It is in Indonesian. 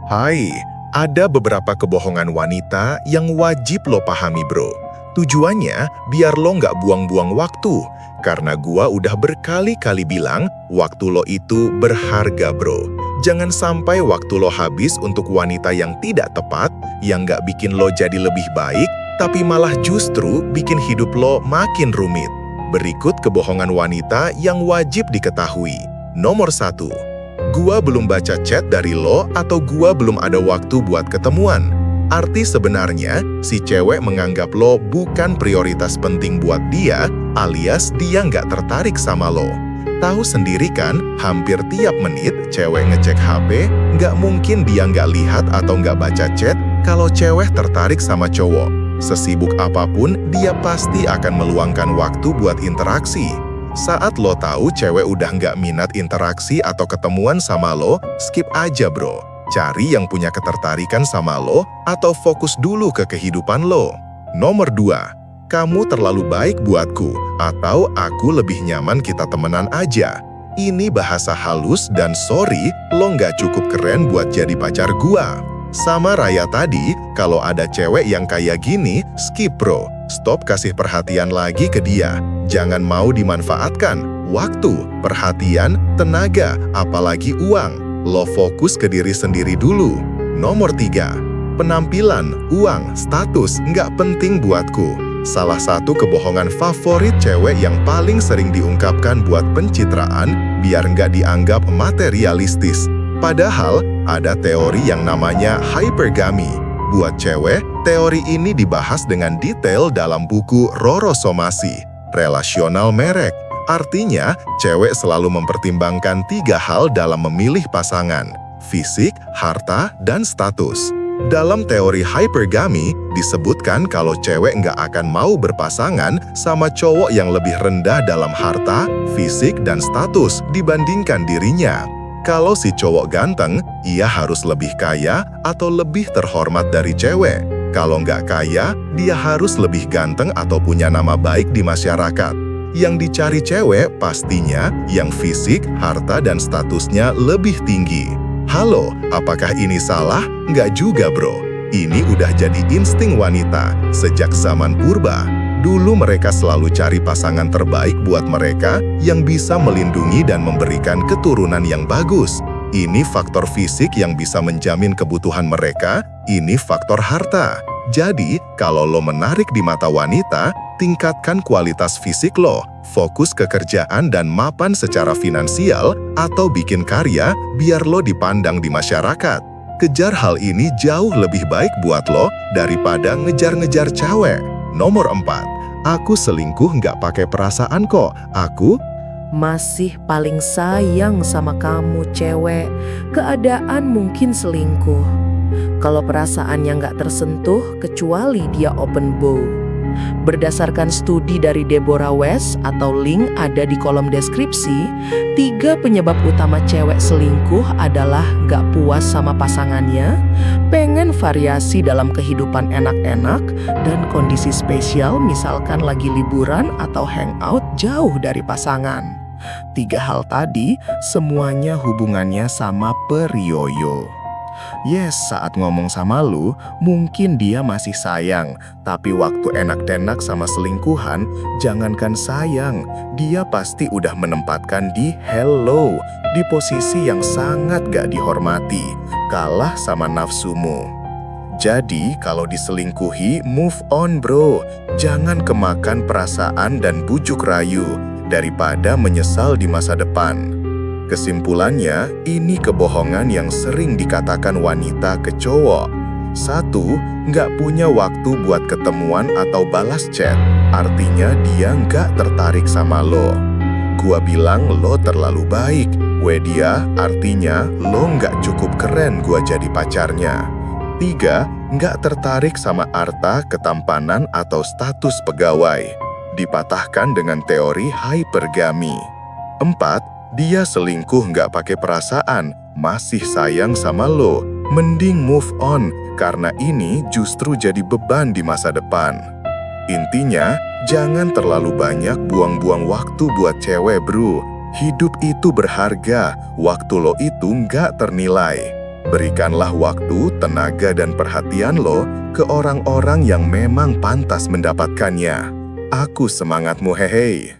Hai, ada beberapa kebohongan wanita yang wajib lo pahami bro. Tujuannya biar lo nggak buang-buang waktu. Karena gua udah berkali-kali bilang, waktu lo itu berharga bro. Jangan sampai waktu lo habis untuk wanita yang tidak tepat, yang nggak bikin lo jadi lebih baik, tapi malah justru bikin hidup lo makin rumit. Berikut kebohongan wanita yang wajib diketahui. Nomor 1. Gua belum baca chat dari lo atau gua belum ada waktu buat ketemuan. Arti sebenarnya, si cewek menganggap lo bukan prioritas penting buat dia, alias dia nggak tertarik sama lo. Tahu sendiri kan, hampir tiap menit cewek ngecek HP, nggak mungkin dia nggak lihat atau nggak baca chat kalau cewek tertarik sama cowok. Sesibuk apapun, dia pasti akan meluangkan waktu buat interaksi. Saat lo tahu cewek udah nggak minat interaksi atau ketemuan sama lo, skip aja bro. Cari yang punya ketertarikan sama lo atau fokus dulu ke kehidupan lo. Nomor 2. Kamu terlalu baik buatku atau aku lebih nyaman kita temenan aja. Ini bahasa halus dan sorry, lo nggak cukup keren buat jadi pacar gua. Sama Raya tadi, kalau ada cewek yang kayak gini, skip bro. Stop kasih perhatian lagi ke dia. Jangan mau dimanfaatkan. Waktu, perhatian, tenaga, apalagi uang. Lo fokus ke diri sendiri dulu. Nomor 3. Penampilan, uang, status nggak penting buatku. Salah satu kebohongan favorit cewek yang paling sering diungkapkan buat pencitraan biar nggak dianggap materialistis. Padahal, ada teori yang namanya hypergamy. Buat cewek, teori ini dibahas dengan detail dalam buku Roro Somasi, Relasional Merek. Artinya, cewek selalu mempertimbangkan 3 hal dalam memilih pasangan: fisik, harta, dan status. Dalam teori hypergamy, disebutkan kalau cewek nggak akan mau berpasangan sama cowok yang lebih rendah dalam harta, fisik, dan status dibandingkan dirinya. Kalau si cowok ganteng, ia harus lebih kaya atau lebih terhormat dari cewek. Kalau nggak kaya, dia harus lebih ganteng atau punya nama baik di masyarakat. Yang dicari cewek pastinya yang fisik, harta, dan statusnya lebih tinggi. Halo, apakah ini salah? Nggak juga bro. Ini udah jadi insting wanita sejak zaman purba. Dulu mereka selalu cari pasangan terbaik buat mereka yang bisa melindungi dan memberikan keturunan yang bagus. Ini faktor fisik yang bisa menjamin kebutuhan mereka, ini faktor harta. Jadi, kalau lo menarik di mata wanita, tingkatkan kualitas fisik lo, fokus ke kerjaan dan mapan secara finansial, atau bikin karya biar lo dipandang di masyarakat. Kejar hal ini jauh lebih baik buat lo daripada ngejar-ngejar cewek. Nomor 4. Aku selingkuh nggak pakai perasaan kok. Aku Masih paling sayang sama kamu, cewek. Keadaan mungkin selingkuh. Kalau perasaannya nggak tersentuh, kecuali dia open bow. Berdasarkan studi dari Deborah West atau link ada di kolom deskripsi, 3 penyebab utama cewek selingkuh adalah nggak puas sama pasangannya, pengen variasi dalam kehidupan enak-enak, dan kondisi spesial misalkan lagi liburan atau hangout jauh dari pasangan. 3 hal tadi semuanya hubungannya sama perioyo. Yes, saat ngomong sama lu, mungkin dia masih sayang. Tapi waktu enak-enak sama selingkuhan, jangankan sayang, dia pasti udah menempatkan di hello, di posisi yang sangat gak dihormati, kalah sama nafsumu. Jadi, kalau diselingkuhi, move on bro. Jangan kemakan perasaan dan bujuk rayu, daripada menyesal di masa depan. Kesimpulannya, ini kebohongan yang sering dikatakan wanita ke cowok. 1. Nggak punya waktu buat ketemuan atau balas chat. Artinya dia nggak tertarik sama lo. Gua bilang lo terlalu baik. Dia artinya lo nggak cukup keren gua jadi pacarnya. 3. Nggak tertarik sama harta, ketampanan, atau status pegawai. Dipatahkan dengan teori hypergamy. 4. Dia selingkuh nggak pakai perasaan, masih sayang sama lo. Mending move on, karena ini justru jadi beban di masa depan. Intinya, jangan terlalu banyak buang-buang waktu buat cewek bro. Hidup itu berharga, waktu lo itu nggak ternilai. Berikanlah waktu, tenaga, dan perhatian lo ke orang-orang yang memang pantas mendapatkannya. Aku semangatmu, hehe.